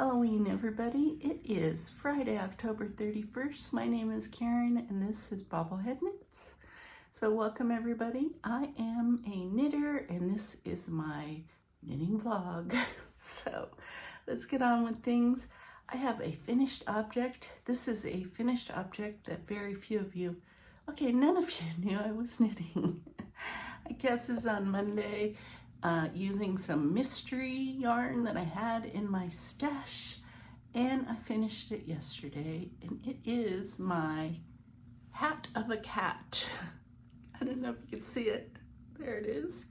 Halloween, everybody. It is Friday, October 31st. My name is Karen, and this is BobbleHeadKnits. So welcome, everybody. I am a knitter, and this is my knitting vlog. So let's get on with things. I have a finished object. This is a finished object that very few of you, none of you knew I was knitting. I guess is on Monday. Using some mystery yarn that I had in my stash, and I finished it yesterday, and it is my hat of a cat. I don't know if you can see it. There it is.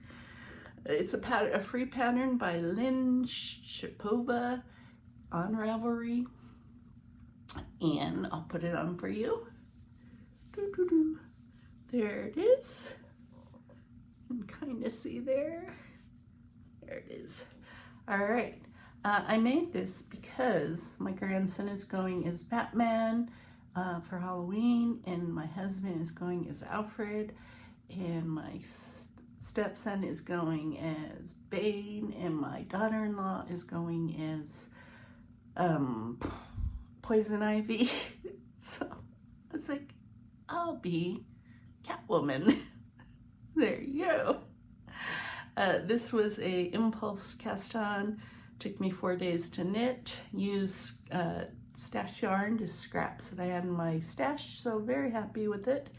It's a free pattern by Lynn Shapova on Ravelry, and I'll put it on for you. There it is. You can kind of see there. There it is. All right. I made this because my grandson is going as Batman for Halloween, and my husband is going as Alfred, and my stepson is going as Bane, and my daughter-in-law is going as Poison Ivy. So I was like, I'll be Catwoman. There you go. This was a impulse cast on. Took me 4 days to knit. Used stash yarn, just scraps that I had in my stash, so very happy with it.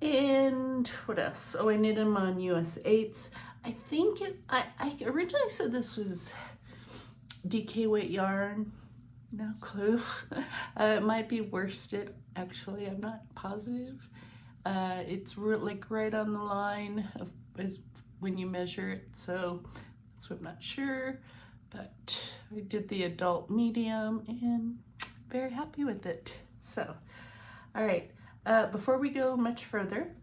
And what else? Oh, I knit them on US 8s. I think I originally said this was DK weight yarn. No clue. It might be worsted, actually. I'm not positive. It's like right on the line of when you measure it, so I'm not sure, but I did the adult medium and very happy with it. So, all right, before we go much further,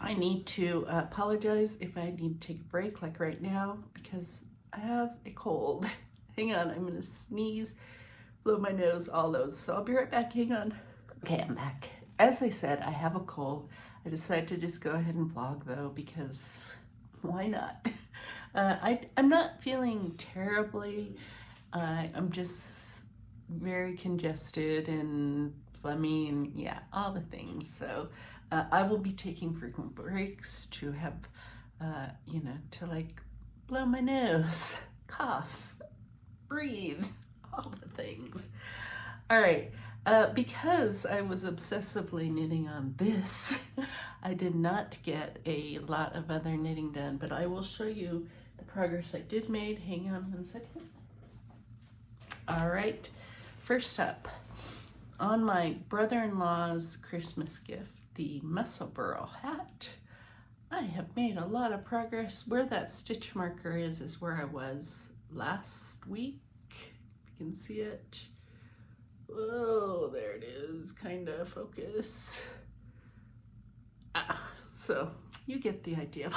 I need to apologize if I need to take a break like right now because I have a cold. Hang on, I'm gonna sneeze, blow my nose, all those. So I'll be right back, hang on. Okay, I'm back. As I said, I have a cold. I decided to just go ahead and vlog though because why not? I'm not feeling terribly. I'm just very congested and phlegmy and yeah, all the things. So I will be taking frequent breaks to have, to like blow my nose, cough, breathe, all the things. All right. Because I was obsessively knitting on this, I did not get a lot of other knitting done, but I will show you the progress I did make. Hang on 1 second. All right, first up, on my brother-in-law's Christmas gift, the Muscle Burl hat, I have made a lot of progress. Where that stitch marker is where I was last week, if you can see it. Oh, there it is, kind of focus. So you get the idea.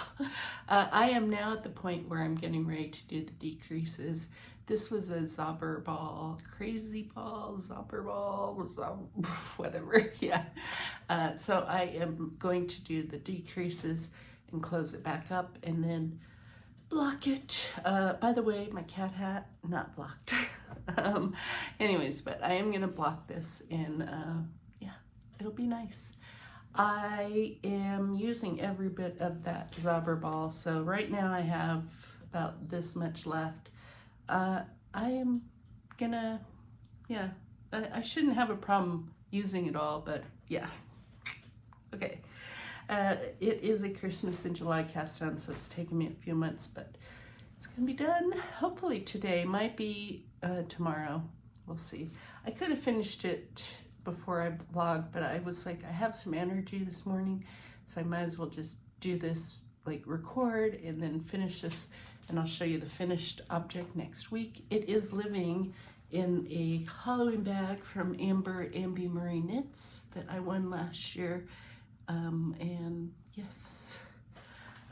I am now at the point where I'm getting ready to do the decreases. This was a crazy ball, whatever, yeah. So I am going to do the decreases and close it back up and then block it. By the way, my cat hat, not blocked. Anyways, but I am gonna block this and yeah, it'll be nice. I am using every bit of that Zobber ball, so right now I have about this much left. I am gonna, yeah, I shouldn't have a problem using it all, but yeah, okay. It is a Christmas in July cast on, so it's taken me a few months, but it's gonna be done hopefully today, might be tomorrow, we'll see. I could have finished it before I vlogged, but I was like, I have some energy this morning, so I might as well just do this, like record and then finish this, and I'll show you the finished object next week. It is living in a Halloween bag from Amby Marie Knits that I won last year, and yes.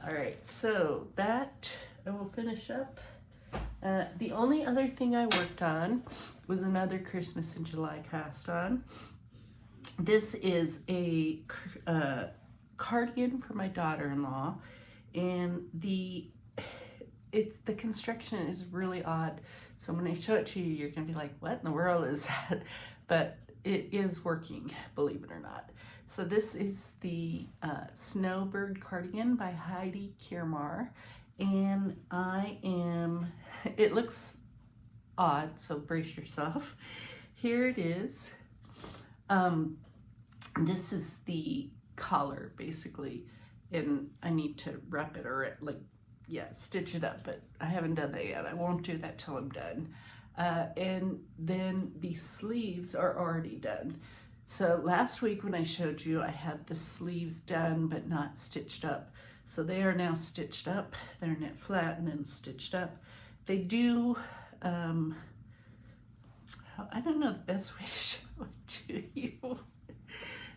All right, so that I will finish up. The only other thing I worked on was another Christmas in July cast on. This is a cardigan for my daughter-in-law, and the construction is really odd. So when I show it to you, you're gonna be like, what in the world is that? But it is working, believe it or not. So this is the Snowbird Cardigan by Heidi Kiermar. And it looks odd, so brace yourself. Here it is. This is the collar, basically. And I need to wrap it or stitch it up, but I haven't done that yet. I won't do that till I'm done. And then the sleeves are already done. So last week when I showed you, I had the sleeves done but not stitched up. So they are now stitched up. They're knit flat and then stitched up. They do, I don't know the best way to show it to you.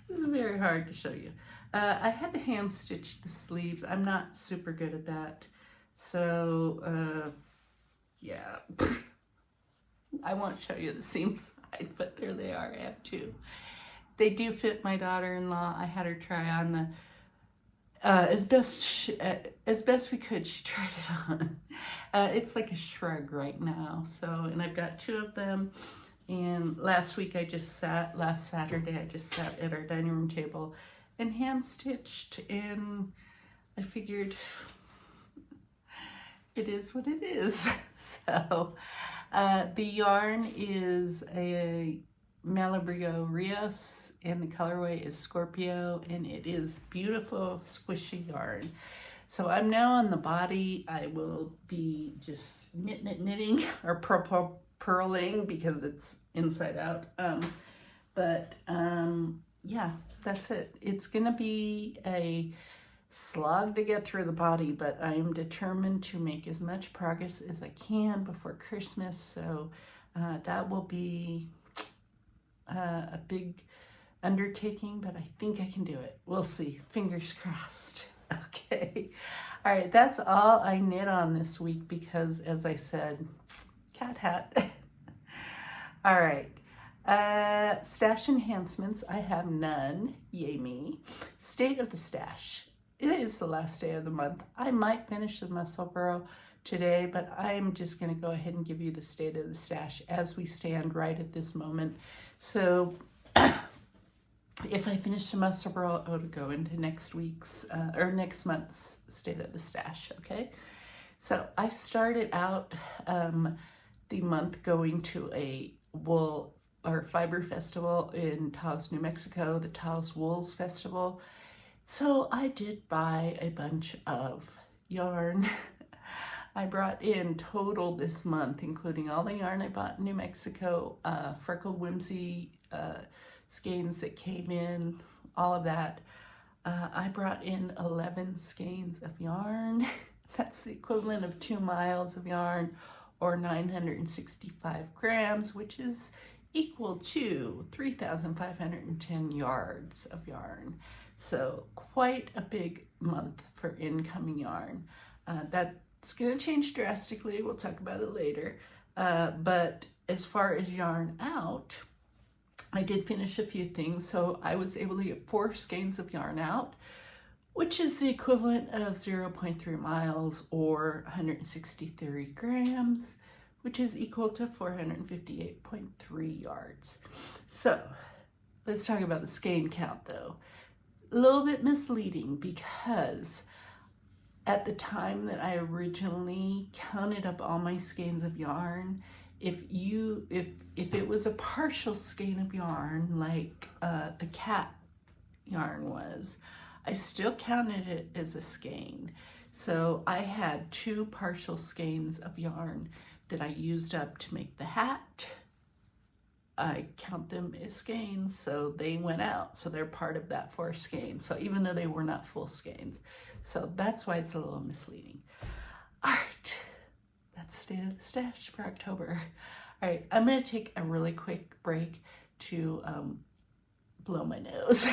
This is very hard to show you. I had to hand stitch the sleeves. I'm not super good at that. So, yeah. I won't show you the seam side, but there they are. I have two. They do fit my daughter-in-law. I had her try on the, as best we could, she tried it on. It's like a shrug right now. So, and I've got two of them. And last Saturday, I just sat at our dining room table and hand stitched, and I figured it is what it is. So the yarn is a Malabrigo Rios, and the colorway is Scorpio, and it is beautiful squishy yarn. So I'm now on the body. I will be just knitting or purling because it's inside out. Yeah, that's it. It's gonna be a slog to get through the body, but I am determined to make as much progress as I can before Christmas. So that will be a big undertaking, but I think I can do it. We'll see. Fingers crossed. Okay. All right. That's all I knit on this week because, as I said, cat hat. All right. Stash enhancements. I have none. Yay me. State of the stash. It is the last day of the month. I might finish the muscle burrow today, but I'm just going to go ahead and give you the state of the stash as we stand right at this moment. So if I finish the muscle burrow, it'll go into next week's or next month's state of the stash. Okay. So I started out the month going to a wool or fiber festival in Taos, New Mexico, the Taos Wools Festival. So I did buy a bunch of yarn. I brought in total this month, including all the yarn I bought in New Mexico, Freckled Whimsy skeins that came in, all of that. I brought in 11 skeins of yarn. That's the equivalent of 2 miles of yarn, or 965 grams, which is equal to 3,510 yards of yarn. So quite a big month for incoming yarn. That's going to change drastically. We'll talk about it later. But as far as yarn out, I did finish a few things. So I was able to get 4 skeins of yarn out, which is the equivalent of 0.3 miles or 163 grams, which is equal to 458.3 yards. So let's talk about the skein count though. A little bit misleading because at the time that I originally counted up all my skeins of yarn, if it was a partial skein of yarn like the cat yarn was, I still counted it as a skein. So I had 2 partial skeins of yarn that I used up to make the hat. I count them as skeins, so they went out. So they're part of that 4 skeins. So even though they were not full skeins. So that's why it's a little misleading. All right, that's state of the stash for October. All right, I'm gonna take a really quick break to blow my nose.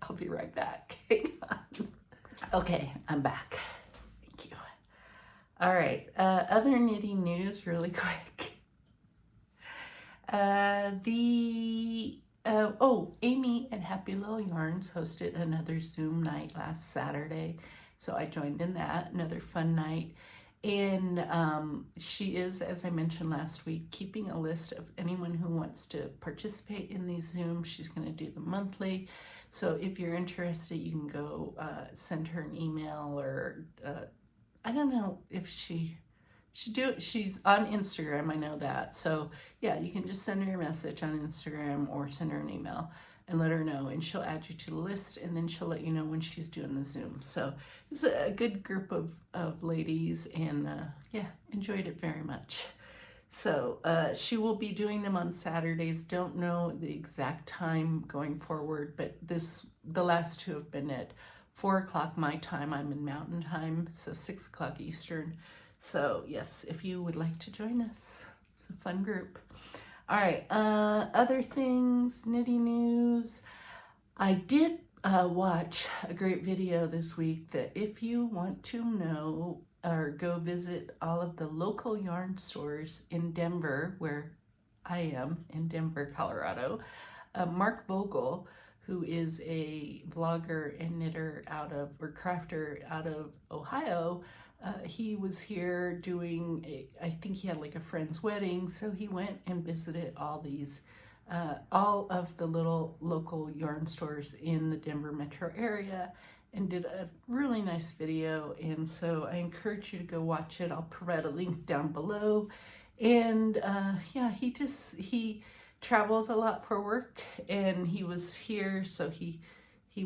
I'll be right back. Hang on. Okay, I'm back. Thank you. All right, other knitting news really quick. Amy at Happy Little Yarns hosted another Zoom night last Saturday. So I joined in that, another fun night. And she is, as I mentioned last week, keeping a list of anyone who wants to participate in these Zooms. She's going to do them monthly. So if you're interested, you can go send her an email, or I don't know if she's on Instagram, I know that. So yeah, you can just send her a message on Instagram or send her an email and let her know, and she'll add you to the list, and then she'll let you know when she's doing the Zoom. So it's a good group of ladies, and yeah, enjoyed it very much. So she will be doing them on Saturdays. Don't know the exact time going forward, but the last two have been at 4 o'clock my time. I'm in Mountain Time, so 6 o'clock Eastern. So yes, if you would like to join us, it's a fun group. All right, other things, knitting news. I did watch a great video this week that if you want to know or go visit all of the local yarn stores in Denver, where I am in Denver, Colorado, Mark Vogel, who is a vlogger and knitter crafter out of Ohio, he was here doing I think he had like a friend's wedding, so he went and visited all of the little local yarn stores in the Denver metro area and did a really nice video. And so I encourage you to go watch it. I'll provide a link down below. And yeah, he travels a lot for work, and he was here, so he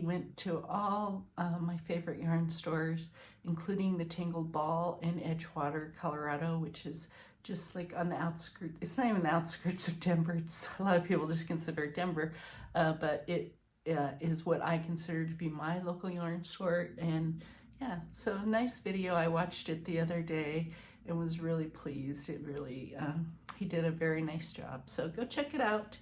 went to all my favorite yarn stores, including the Tangled Ball in Edgewater, Colorado, which is just like on the outskirts. It's not even the outskirts of Denver. It's a lot of people just consider it Denver, but it is what I consider to be my local yarn store. And yeah, so nice video. I watched it the other day and was really pleased. It really, he did a very nice job. So go check it out.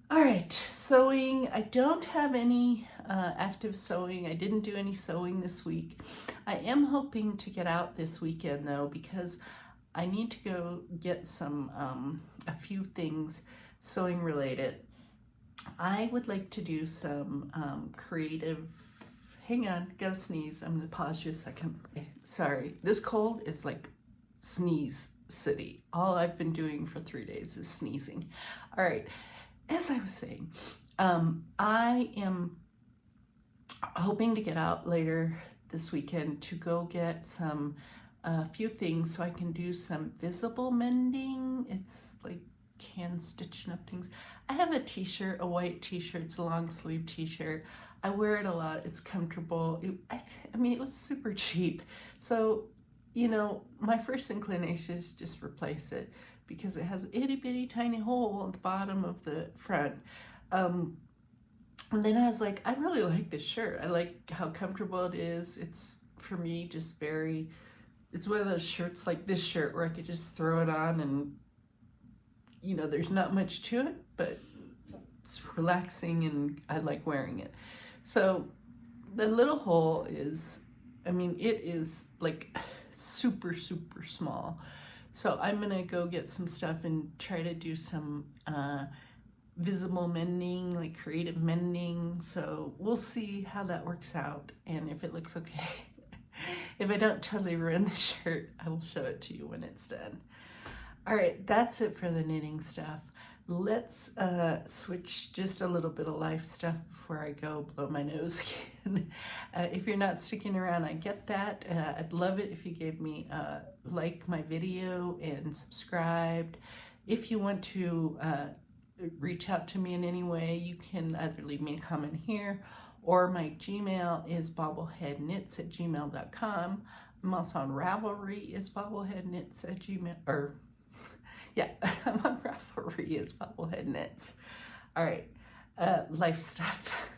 All right, sewing. I don't have any active sewing. I didn't do any sewing this week. I am hoping to get out this weekend though, because I need to go get some, a few things sewing related. I would like to do some creative, hang on, gotta sneeze. I'm gonna pause you a second. Okay, sorry, this cold is like sneeze city. All I've been doing for 3 days is sneezing. All right. As I was saying, I am hoping to get out later this weekend to go get some few things so I can do some visible mending. It's like hand stitching up things. I have a t-shirt, a white t-shirt. It's a long sleeve t-shirt. I wear it a lot. It's comfortable. I mean, it was super cheap. So, you know, my first inclination is just replace it, because it has an itty bitty tiny hole at the bottom of the front. And then I was like, I really like this shirt. I like how comfortable it is. It's, for me, just very, it's one of those shirts like this shirt where I could just throw it on and, you know, there's not much to it, but it's relaxing and I like wearing it. So the little hole is, I mean, it is like super, super small. So I'm gonna go get some stuff and try to do some visible mending, like creative mending. So we'll see how that works out and if it looks okay. If I don't totally ruin the shirt, I will show it to you when it's done. All right, that's it for the knitting stuff. Let's switch just a little bit of life stuff before I go blow my nose again. If you're not sticking around, I get that. I'd love it if you gave me like my video and subscribed. If you want to reach out to me in any way, you can either leave me a comment here, or my Gmail is bobbleheadknits@gmail.com. I'm also on Ravelry is bobbleheadknits@gmail, or yeah, I'm on Ravelry as BobbleHeadKnits. All right, life stuff.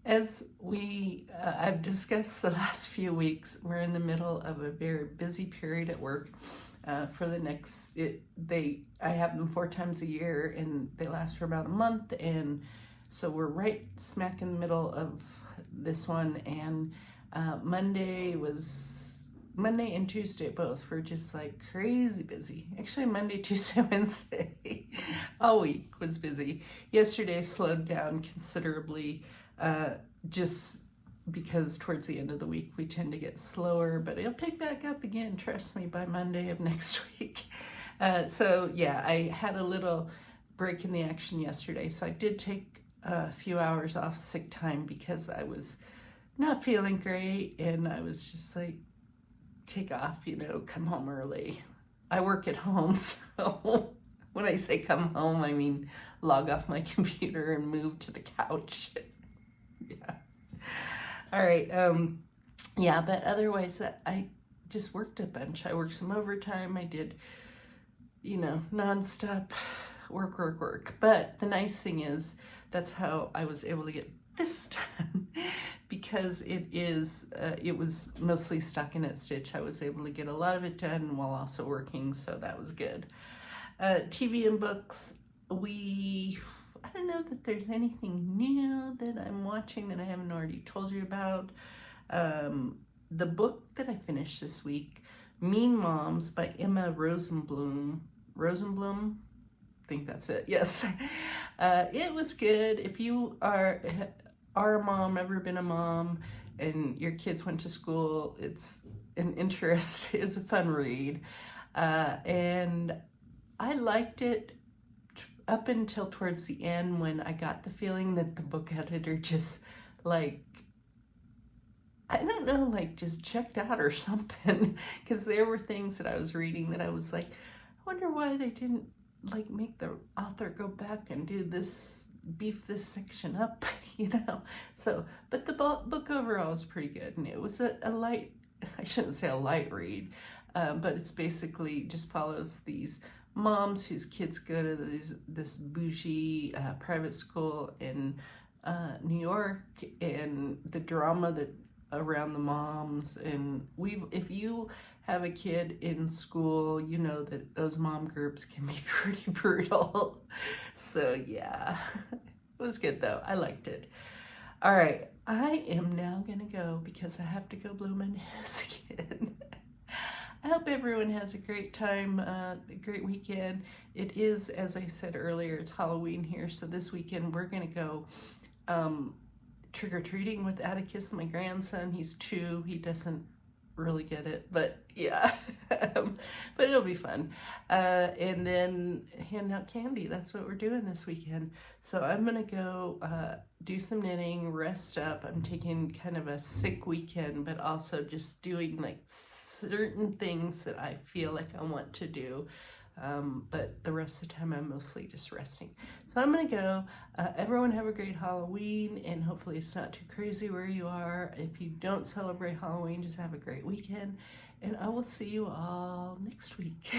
As I've discussed the last few weeks, we're in the middle of a very busy period at work. For the next, I have them 4 times a year, and they last for about a month, and so we're right smack in the middle of this one. And Monday and Tuesday both were just like crazy busy. Actually, Monday, Tuesday, Wednesday, all week was busy. Yesterday slowed down considerably. Just because towards the end of the week we tend to get slower, but it'll pick back up again, trust me, by Monday of next week. So yeah, I had a little break in the action yesterday, so I did take a few hours off sick time because I was not feeling great, and I was just like, take off, you know, come home early. I work at home, so when I say come home, I mean log off my computer and move to the couch. Yeah. All right. Yeah, but otherwise, I just worked a bunch. I worked some overtime. I did, you know, nonstop work. But the nice thing is, that's how I was able to get this done because it was mostly stockinette stitch. I was able to get a lot of it done while also working, so that was good. TV and books, I don't know that there's anything new that I'm watching that I haven't already told you about. The book that I finished this week, Mean Moms by Emma Rosenblum, I think that's it, yes. It was good. If you are a mom, ever been a mom, and your kids went to school, it's a fun read. And I liked it up until towards the end, when I got the feeling that the book editor just, like, I don't know, like just checked out or something, because there were things that I was reading that I was like, I wonder why they didn't like make the author go back and do this, beef this section up, you know. So, but the book overall was pretty good, and it was a light, I shouldn't say a light read, but it's basically just follows these moms whose kids go to this bougie private school in New York, and the drama that around the moms. And if you have a kid in school, you know that those mom groups can be pretty brutal. So yeah, it was good though. I liked it. All right, I am now gonna go because I have to go blow my nose again. I hope everyone has a great time, a great weekend. It is, as I said earlier, it's Halloween here, so this weekend we're gonna go trick-or-treating with Atticus, my grandson. He's 2, he doesn't really get it, but yeah, but it'll be fun. And then hand out candy, that's what we're doing this weekend. So I'm gonna go do some knitting, rest up. I'm taking kind of a sick weekend, but also just doing like certain things that I feel like I want to do. But the rest of the time I'm mostly just resting. So I'm gonna go. Everyone have a great Halloween, and hopefully it's not too crazy where you are. If you don't celebrate Halloween, just have a great weekend, and I will see you all next week.